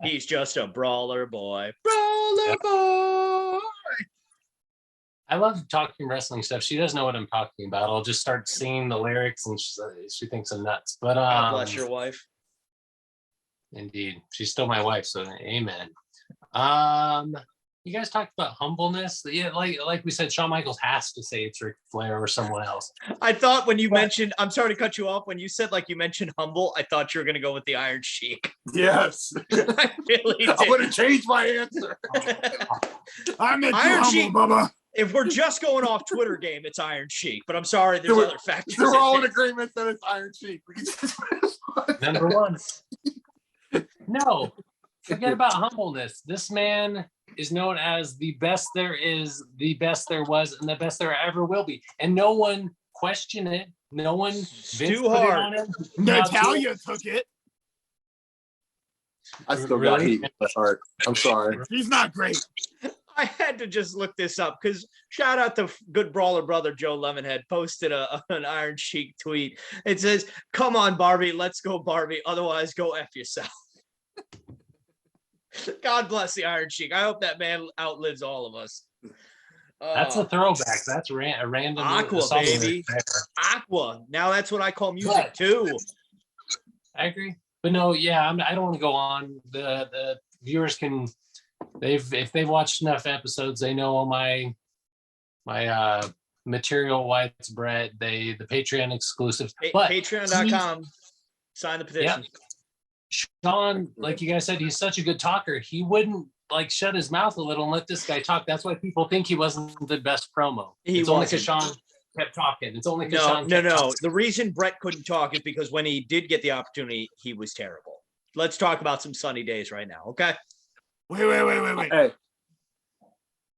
[SPEAKER 2] He's just a brawler boy. Brawler boy.
[SPEAKER 6] I love talking wrestling stuff. She doesn't know what I'm talking about. I'll just start singing the lyrics, and she thinks I'm nuts. But
[SPEAKER 2] God bless your wife.
[SPEAKER 6] Indeed, she's still my wife, so amen. You guys talked about humbleness. Yeah, like we said, Shawn Michaels has to say it's Ric Flair or someone else.
[SPEAKER 2] I thought when you mentioned, I'm sorry to cut you off. When you said you mentioned humble, I thought you were going to go with the Iron Sheik.
[SPEAKER 5] Yes.
[SPEAKER 2] I really did.
[SPEAKER 5] I'm going to change my answer.
[SPEAKER 1] I meant you
[SPEAKER 2] Iron
[SPEAKER 1] humble,
[SPEAKER 2] Sheik.
[SPEAKER 1] Bubba.
[SPEAKER 2] If we're just going off Twitter game, it's Iron Sheik. But I'm sorry, there's other factors.
[SPEAKER 5] We're all in agreement that it's Iron Sheik.
[SPEAKER 6] Number one. No, forget about humbleness. This man is known as the best there is, the best there was, and the best there ever will be. And no one questioned it. No one.
[SPEAKER 2] Too hard.
[SPEAKER 1] Natalia took it.
[SPEAKER 5] I still got
[SPEAKER 6] Really?
[SPEAKER 5] heat with my heart. I'm sorry.
[SPEAKER 1] He's not great.
[SPEAKER 2] I had to just look this up because shout out to good brawler brother Joe Lemonhead posted an Iron Sheik tweet. It says, "Come on, Barbie, let's go, Barbie. Otherwise, go F yourself." God bless the Iron Sheik. I hope that man outlives all of us.
[SPEAKER 6] That's a throwback. That's a random
[SPEAKER 2] Aqua,
[SPEAKER 6] song
[SPEAKER 2] baby.
[SPEAKER 6] right
[SPEAKER 2] Aqua. Now that's what I call music too.
[SPEAKER 6] I agree, but no, yeah, I don't want to go on. The viewers can, if they've watched enough episodes, they know all my material widespread. The Patreon exclusive, but
[SPEAKER 2] Patreon.com. Sign the petition.
[SPEAKER 6] Yeah. Sean, like you guys said, he's such a good talker. He wouldn't like shut his mouth a little and let this guy talk. That's why people think he wasn't the best promo. It's only because Sean kept talking. It's only because Sean kept talking.
[SPEAKER 2] The reason Brett couldn't talk is because when he did get the opportunity, he was terrible. Let's talk about some sunny days right now, okay?
[SPEAKER 1] Wait.
[SPEAKER 5] Hey,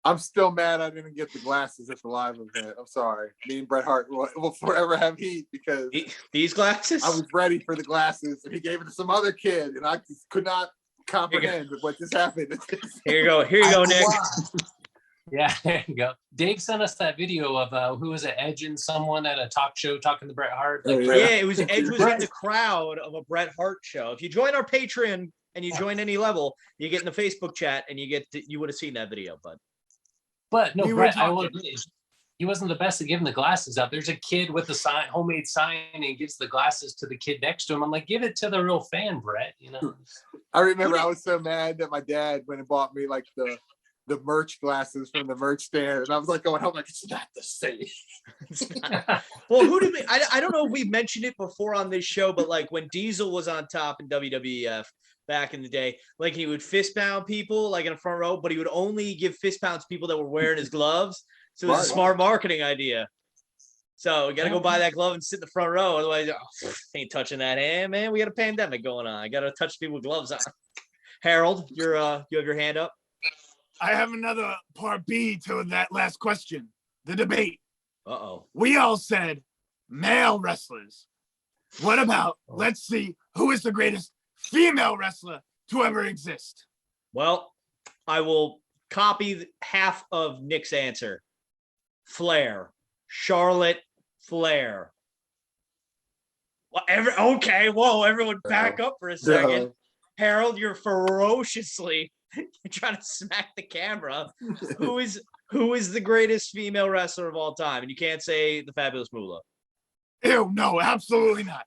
[SPEAKER 5] I'm still mad I didn't get the glasses at the live event. I'm sorry. Me and Bret Hart will forever have heat because
[SPEAKER 2] these glasses?
[SPEAKER 5] I was ready for the glasses and he gave it to some other kid and I just could not comprehend what just happened.
[SPEAKER 2] Here you go, Nick.
[SPEAKER 6] Yeah, there you go. Dave sent us that video of who was it, Edge and someone at a talk show talking to Bret Hart. Like,
[SPEAKER 2] it was Edge was in the crowd of a Bret Hart show. If you join our Patreon and you join any level, you get in the Facebook chat and you would have seen that video, bud.
[SPEAKER 6] But no, Brett, I will agree. He wasn't the best at giving the glasses out. There's a kid with a homemade sign, and he gives the glasses to the kid next to him. I'm like, give it to the real fan, Brett. You know.
[SPEAKER 5] I remember I was so mad that my dad went and bought me like the merch glasses from the merch stand, and I was like going home like it's not the same.
[SPEAKER 2] Well, who did we? I don't know if we mentioned it before on this show, but like when Diesel was on top in WWF back in the day, like he would fist pound people like in the front row, but he would only give fist pounds to people that were wearing his gloves. So it was a smart marketing idea. So you got to go buy that glove and sit in the front row. Otherwise, ain't touching that hand, man. We got a pandemic going on. I got to touch people with gloves on. Harold, you have your hand up.
[SPEAKER 1] I have another part B to that last question. The debate.
[SPEAKER 2] Uh-oh.
[SPEAKER 1] We all said male wrestlers. What about, let's see, who is the greatest female wrestler to ever exist?
[SPEAKER 2] Well, I will copy half of Nick's answer. Flair. Charlotte Flair. Well, everyone back up for a second. Harold, you're ferociously trying to smack the camera. Who is the greatest female wrestler of all time? And you can't say the Fabulous Moolah.
[SPEAKER 1] Ew, no, absolutely not.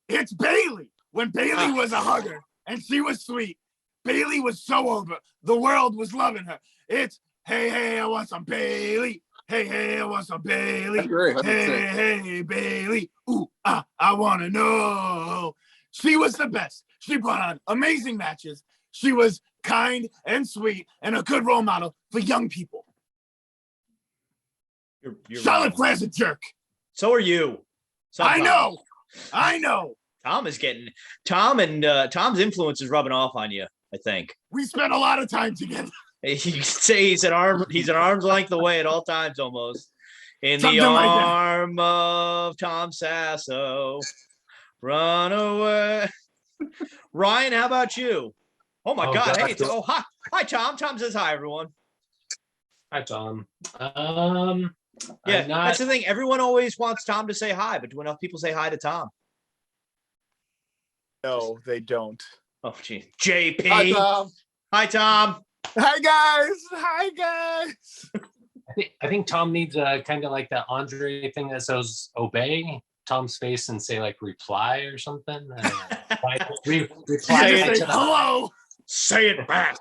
[SPEAKER 1] It's Bayley. When Bayley was a hugger and she was sweet, Bayley was so over. The world was loving her. It's, hey, I want some Bayley. Hey, I want some Bayley. Hey, Bayley. Ooh, I want to know. She was the best. She put on amazing matches. She was kind and sweet and a good role model for young people.
[SPEAKER 2] You're
[SPEAKER 1] Charlotte Flair's a jerk.
[SPEAKER 2] So are you.
[SPEAKER 1] Sometimes. I know.
[SPEAKER 2] Tom's influence is rubbing off on you, I think.
[SPEAKER 1] We spent a lot of time together.
[SPEAKER 2] You could say he's an arm's length away at all times almost. In
[SPEAKER 1] Something
[SPEAKER 2] the
[SPEAKER 1] like that.
[SPEAKER 2] arm of Tom Sasso. Run away. Ryan, how about you? Oh my God. Hey, hi. Hi, Tom. Tom says hi, everyone.
[SPEAKER 6] Hi, Tom.
[SPEAKER 2] Yeah, that's the thing. Everyone always wants Tom to say hi, but do enough people say hi to Tom?
[SPEAKER 4] No, they don't.
[SPEAKER 2] Oh, gee. JP.
[SPEAKER 5] Hi, Tom.
[SPEAKER 2] Hi, Tom.
[SPEAKER 4] Hi guys.
[SPEAKER 6] I think Tom needs kind of like that Andre thing that says obey Tom's face and say like reply or something.
[SPEAKER 2] Say it.
[SPEAKER 1] Hello.
[SPEAKER 2] Say it back.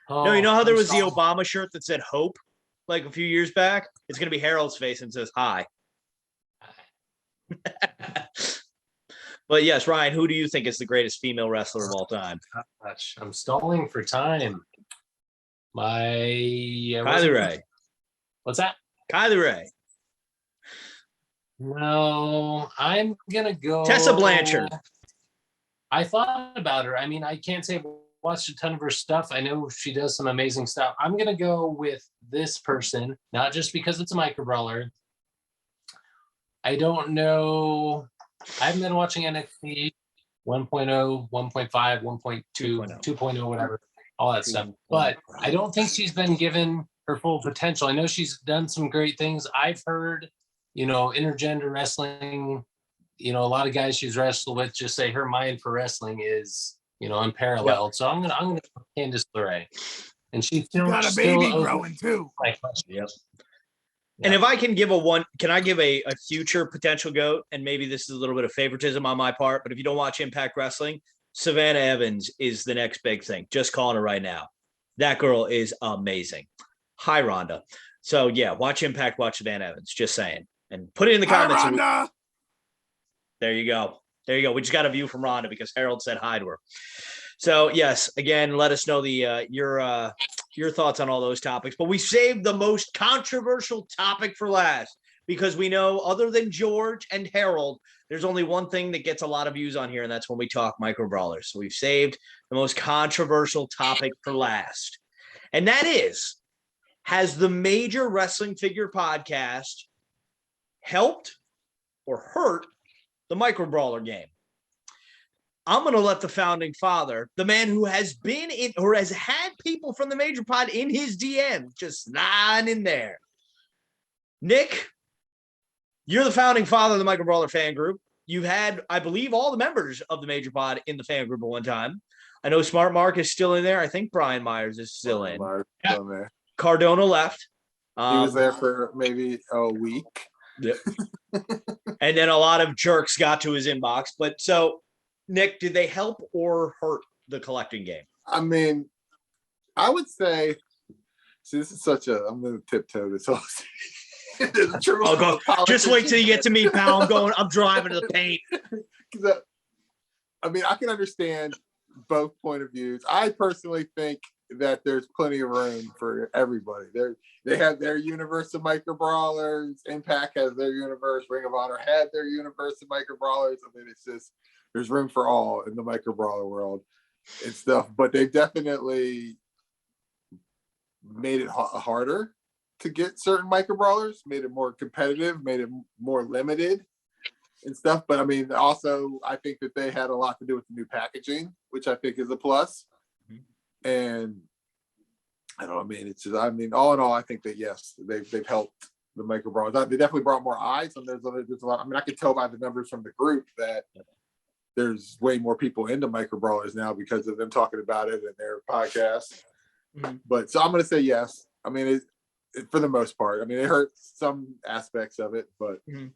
[SPEAKER 6] Oh,
[SPEAKER 2] No, you know how there was the Obama shirt that said hope like a few years back? It's going to be Harold's face and says hi. But yes, Ryan, who do you think is the greatest female wrestler of all time?
[SPEAKER 6] Gosh, I'm stalling for time.
[SPEAKER 2] Kylie Ray.
[SPEAKER 6] What's that?
[SPEAKER 2] Kylie Ray.
[SPEAKER 6] No, I'm gonna go
[SPEAKER 2] Tessa Blanchard.
[SPEAKER 6] I thought about her. I mean, I can't say I've watched a ton of her stuff. I know she does some amazing stuff. I'm gonna go with this person, not just because it's a micro brawler. I don't know. I haven't been watching NXT. 1.0, 1.5, 1.2, 2.0, whatever, all that stuff. But I don't think she's been given her full potential. I know she's done some great things. I've heard, intergender wrestling, a lot of guys she's wrestled with just say her mind for wrestling is, unparalleled. Yep. So I'm gonna Candice LeRae. And she's
[SPEAKER 1] got a baby growing too.
[SPEAKER 2] Yep. And if I can give can I give a future potential GOAT? And maybe this is a little bit of favoritism on my part, but if you don't watch Impact Wrestling, Savannah Evans is the next big thing. Just calling her right now. That girl is amazing. Hi, Rhonda. So yeah, watch Impact, watch Savannah Evans. Just saying. And put it in the comments.
[SPEAKER 1] Hi, Rhonda.
[SPEAKER 2] There you go. There you go. We just got a view from Rhonda because Harold said hi to her. So yes, again, let us know your thoughts on all those topics. But we saved the most controversial topic for last because we know other than George and Harold, there's only one thing that gets a lot of views on here, and that's when we talk micro brawlers. So we've saved the most controversial topic for last. And that is, has the Major Wrestling Figure Podcast helped or hurt the micro brawler game? I'm going to let the founding father, the man who has been in or has had people from the Major Pod in his DM, just slide in there. Nick, you're the founding father of the Micro Brawler fan group. You've had, I believe, all the members of the Major Pod in the fan group at one time. I know Smart Mark is still in there. I think Brian Myers is still in.
[SPEAKER 5] Still there.
[SPEAKER 2] Cardona left.
[SPEAKER 5] He was there for maybe a week.
[SPEAKER 2] Yep. And then a lot of jerks got to his inbox. But so, Nick, did they help or hurt the collecting game?
[SPEAKER 5] I mean, I would say, see, this is such a, I'm going to tiptoe this whole
[SPEAKER 2] I'll go. Just wait till you get to me, pal. I'm driving to the paint.
[SPEAKER 5] I mean, I can understand both point of views. I personally think that there's plenty of room for everybody. They have their universe of micro brawlers. Impact has their universe. Ring of Honor had their universe of micro brawlers. I mean, it's just, there's room for all in the micro brawler world and stuff. But they've definitely made it harder to get certain micro brawlers, made it more competitive, made it more limited and stuff. But I mean, also, I think that they had a lot to do with the new packaging, which I think is a plus. Mm-hmm. And I don't know, I mean, it's just, I mean, all in all, I think that yes, they've helped the micro brawlers. They definitely brought more eyes, and there's a lot. I mean, I could tell by the numbers from the group that there's way more people into micro brawlers now because of them talking about it in their podcast. Mm-hmm. But so I'm going to say yes. I mean, for the most part, I mean, it hurts some aspects of it, but.
[SPEAKER 2] Mm-hmm.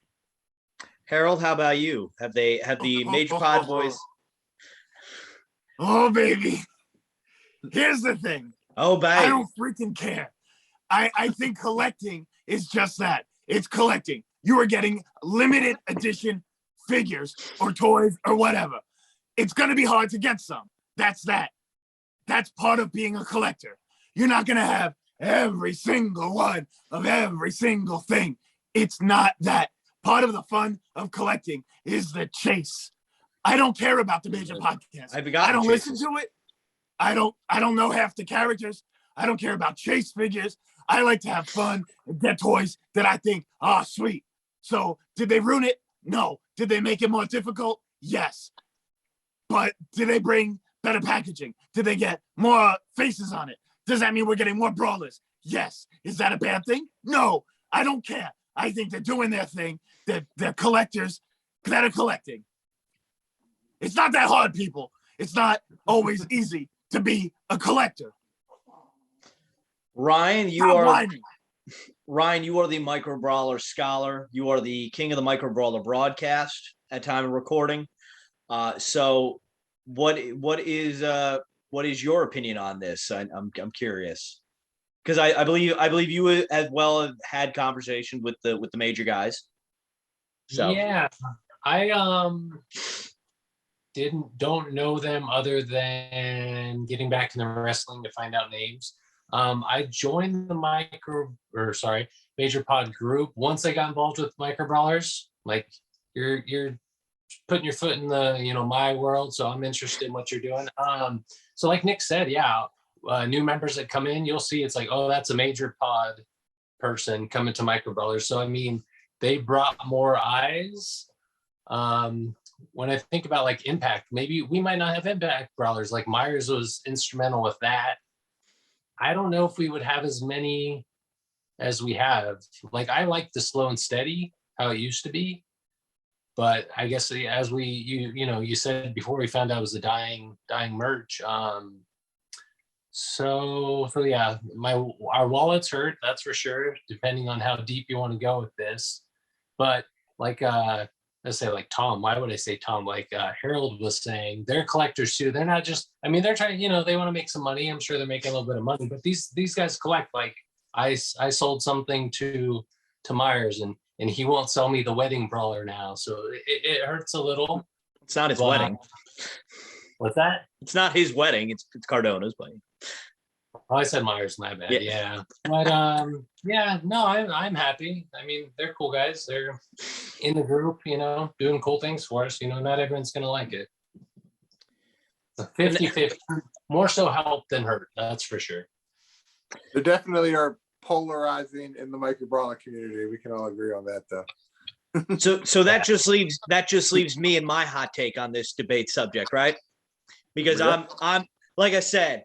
[SPEAKER 2] Harold, how about you? Have the Major Pod boys?
[SPEAKER 1] Oh, baby. Here's the thing.
[SPEAKER 2] Oh, baby.
[SPEAKER 1] I don't freaking care. I think collecting is just that. It's collecting. You are getting limited edition figures or toys or whatever. It's going to be hard to get some. That's that. That's part of being a collector. You're not going to have every single one of every single thing. It's not that. Part of the fun of collecting is the chase. I don't care about the Major Podcast. I don't listen to it. I don't know half the characters. I don't care about chase figures. I like to have fun and get toys that I think, oh, sweet. So did they ruin it? No. Did they make it more difficult? Yes. But did they bring better packaging? Did they get more faces on it? Does that mean we're getting more brawlers? Yes. Is that a bad thing? No. I don't care. I think they're doing their thing. They're collectors that are collecting. It's not that hard, people. It's not always easy to be a collector.
[SPEAKER 2] Ryan, you are the micro brawler scholar. You are the king of the micro brawler broadcast at time of recording. So what is your opinion on this? I'm curious. Because I believe you as well have had conversation with the major guys. So
[SPEAKER 6] yeah, I don't know them other than getting back to the wrestling to find out names. I joined the Major Pod group once I got involved with micro brawlers. Like you're putting your foot in the my world, so I'm interested in what you're doing. So like Nick said, yeah. New members that come in, you'll see it's like, oh, that's a Major Pod person coming to micro brawlers. So I mean, they brought more eyes. When I think about like Impact, maybe we might not have Impact brawlers. Like Myers was instrumental with that. I don't know if we would have as many as we have. Like I like the slow and steady, how it used to be. But I guess as you said before we found out it was the dying merch. So yeah, our wallets hurt, that's for sure, depending on how deep you want to go with this. But like let's say like Tom, why would I say Tom? Like Harold was saying, they're collectors too. They're not just, I mean, they're trying, they want to make some money. I'm sure they're making a little bit of money, but these guys collect. Like I sold something to Myers and he won't sell me the wedding brawler now. So it hurts a little.
[SPEAKER 2] It's not his wedding.
[SPEAKER 6] What's that?
[SPEAKER 2] It's not his wedding. It's Cardona's wedding.
[SPEAKER 6] Oh, I said Myers, my bad. Yeah. But yeah, no, I'm happy. I mean, they're cool guys. They're in the group, doing cool things for us. Not everyone's gonna like it. It's a 50-50. More so help than hurt, that's for sure.
[SPEAKER 5] They definitely are polarizing in the micro brawler community. We can all agree on that, though.
[SPEAKER 2] So that just leaves me and my hot take on this debate subject, right? Because I'm like I said,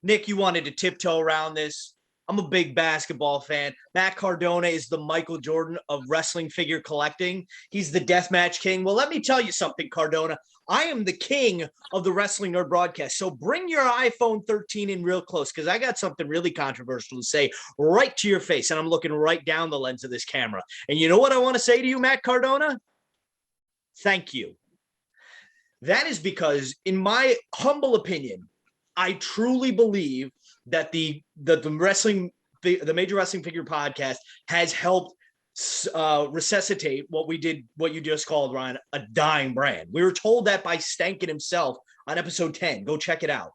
[SPEAKER 2] Nick, you wanted to tiptoe around this. I'm a big basketball fan. Matt Cardona is the Michael Jordan of wrestling figure collecting. He's the deathmatch king. Well, let me tell you something, Cardona. I am the king of the Wrestling Nerd broadcast. So bring your iPhone 13 in real close because I got something really controversial to say right to your face. And I'm looking right down the lens of this camera. And you know what I want to say to you, Matt Cardona? Thank you. That is because, in my humble opinion, I truly believe that the Major Wrestling Figure podcast has helped resuscitate what you just called, Ryan, a dying brand. We were told that by Stankin himself on episode 10. Go check it out.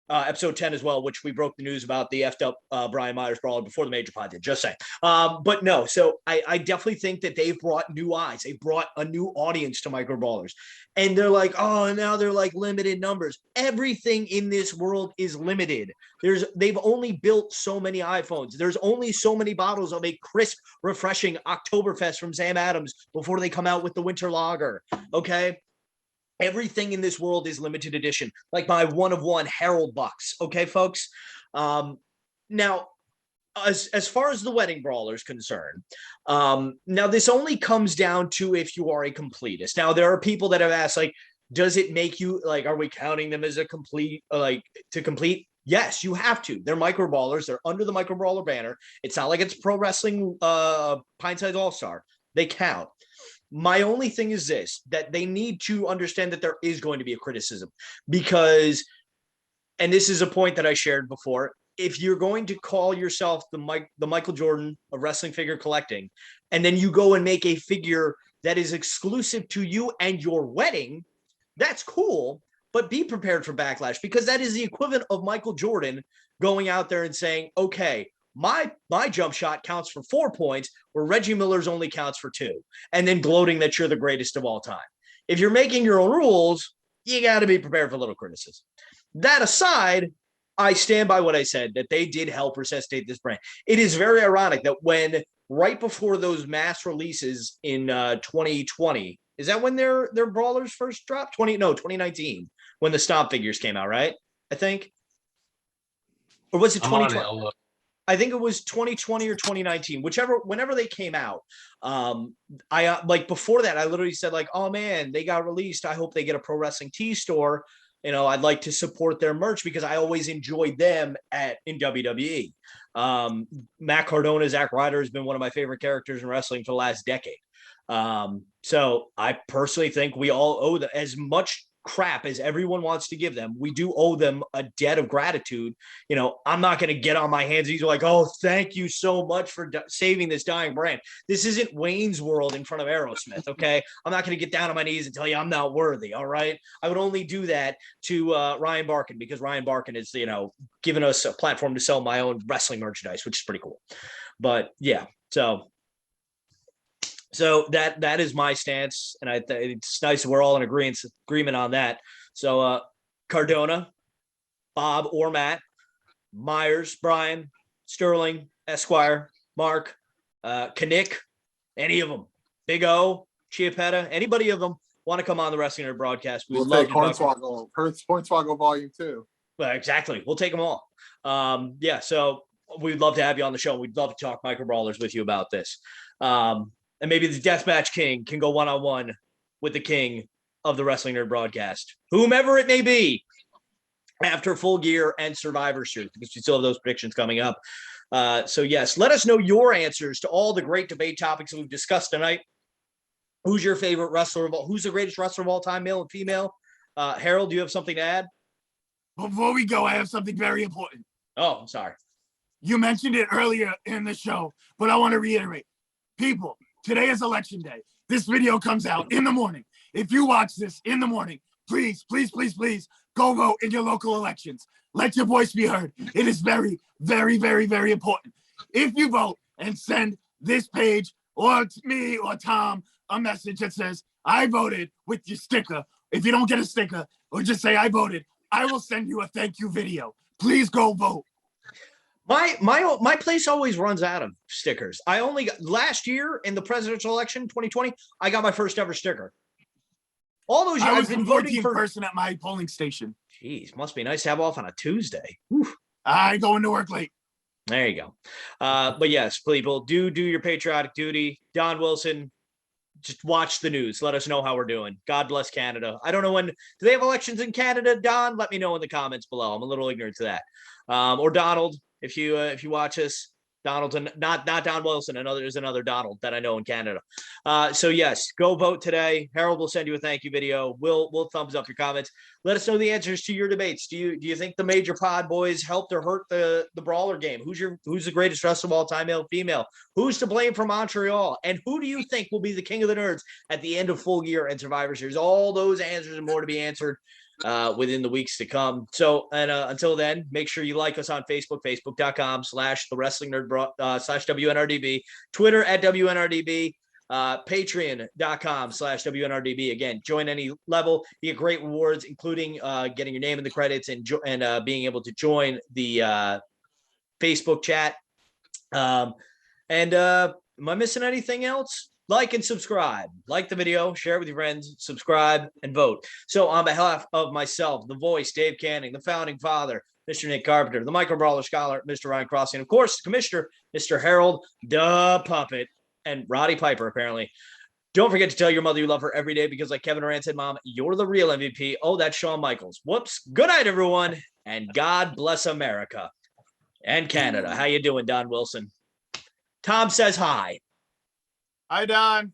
[SPEAKER 2] Episode 10 as well, which we broke the news about the effed up Brian Myers brawler before the Major Pod did, just saying. But no, so I definitely think that they've brought new eyes. They brought a new audience to micro brawlers. And they're like, oh, now they're like limited numbers. Everything in this world is limited. They've only built so many iPhones. There's only so many bottles of a crisp, refreshing Oktoberfest from Sam Adams before they come out with the winter lager. Okay. Everything in this world is limited edition, like my 1-of-1 Harold Bucks. Okay, folks. Now, as far as the wedding brawler is concerned, now this only comes down to if you are a completist. Now, there are people that have asked, like, does it make you, like, are we counting them as a complete, to complete? Yes, you have to. They're micro brawlers. They're under the micro brawler banner. It's not like it's pro wrestling Pint-Sized All-Star. They count. My only thing is this, that they need to understand that there is going to be a criticism because, and this is a point that I shared before, if you're going to call yourself the Michael Jordan of wrestling figure collecting, and then you go and make a figure that is exclusive to you and your wedding, that's cool, but be prepared for backlash because that is the equivalent of Michael Jordan going out there and saying, okay, my jump shot counts for 4 points where Reggie Miller's only counts for 2, and then gloating that you're the greatest of all time. If you're making your own rules, you got to be prepared for a little criticism. That aside, I stand by what I said, that they did help resuscitate this brand. It is very ironic that when right before those mass releases in 2020, is that when their brawlers first dropped? 2019, when the Stomp figures came out, right? I think. Or was it 2020? I think it was 2020 or 2019, whenever they came out. I like before that, I literally said like, oh man, they got released. I hope they get a pro wrestling tee store. I'd like to support their merch because I always enjoyed them in WWE. Matt Cardona, Zack Ryder has been one of my favorite characters in wrestling for the last decade. So I personally think we all owe them as much crap as everyone wants to give them. We do owe them a debt of gratitude. I'm not going to get on my hands. He's like, oh, thank you so much for saving this dying brand. This isn't Wayne's World in front of Aerosmith. Okay. I'm not going to get down on my knees and tell you I'm not worthy. All right. I would only do that to Ryan Barkin because Ryan Barkin is, giving us a platform to sell my own wrestling merchandise, which is pretty cool. But yeah, so that is my stance, and it's nice we're all in agreement on that. So Cardona, Bob or Matt, Myers, Brian, Sterling, Esquire, Mark, Knick, any of them, Big O, Chiappetta, anybody of them want to come on the Wrestling Nerd broadcast, we'd
[SPEAKER 5] We'll
[SPEAKER 2] love
[SPEAKER 5] take
[SPEAKER 2] to talk.
[SPEAKER 5] Hornswoggle Volume 2.
[SPEAKER 2] Well, exactly. We'll take them all. Yeah, so we'd love to have you on the show. We'd love to talk micro brawlers with you about this. And maybe the Deathmatch King can go one-on-one with the king of the Wrestling Nerd broadcast, whomever it may be, after Full Gear and Survivor Series, because we still have those predictions coming up. So yes, let us know your answers to all the great debate topics that we've discussed tonight. Who's your favorite wrestler of all? Who's the greatest wrestler of all time, male and female? Harold, do you have something to add?
[SPEAKER 1] Before we go, I have something very important.
[SPEAKER 2] Oh, I'm sorry.
[SPEAKER 1] You mentioned it earlier in the show, but I want to reiterate. People, today is election day. This video comes out in the morning. If you watch this in the morning, please, please, please, please go vote in your local elections. Let your voice be heard. It is very, very, very, very important. If you vote and send this page or me or Tom a message that says, I voted with your sticker. If you don't get a sticker or just say I voted, I will send you a thank you video. Please go vote.
[SPEAKER 2] My place always runs out of stickers. I only got last year in the presidential election, 2020, I got my first ever sticker. All those years
[SPEAKER 1] I
[SPEAKER 2] I've
[SPEAKER 1] was
[SPEAKER 2] been
[SPEAKER 1] the
[SPEAKER 2] voting
[SPEAKER 1] 14th
[SPEAKER 2] for.
[SPEAKER 1] person at my polling station.
[SPEAKER 2] Jeez, must be nice to have off on a Tuesday.
[SPEAKER 1] I go into work late.
[SPEAKER 2] There you go. But yes, people, do your patriotic duty. Don Wilson, just watch the news. Let us know how we're doing. God bless Canada. I don't know when. Do they have elections in Canada, Don? Let me know in the comments below. I'm a little ignorant to that. Or Donald, if you watch us. Donaldson, not Don Wilson. There's another Donald that I know in Canada. So yes, go vote today. Harold will send you a thank you video. We'll thumbs up your comments. Let us know the answers to your debates. Do you think the major pod boys helped or hurt the brawler game? Who's the greatest wrestler of all time, male, female? Who's to blame for Montreal? And who do you think will be the king of the nerds at the end of Full Gear and Survivor Series? All those answers and more to be answered within the weeks to come. So, and until then, make sure you like us on Facebook, facebook.com/the Wrestling Nerd /WNRDB, Twitter @WNRDB, patreon.com/WNRDB. Again, join any level. You get great rewards, including getting your name in the credits and being able to join the Facebook chat. Am I missing anything else? Like and subscribe. Like the video, share it with your friends, subscribe, and vote. So on behalf of myself, the voice, Dave Canning, the founding father, Mr. Nick Carpenter, the micro brawler scholar, Mr. Ryan Crossley, and of course, the commissioner, Mr. Harold the Puppet, and Roddy Piper, apparently. Don't forget to tell your mother you love her every day because like Kevin Durant said, Mom, you're the real MVP. Oh, that's Shawn Michaels. Whoops. Good night, everyone, and God bless America and Canada. How you doing, Don Wilson? Tom says hi.
[SPEAKER 4] Hi, Don.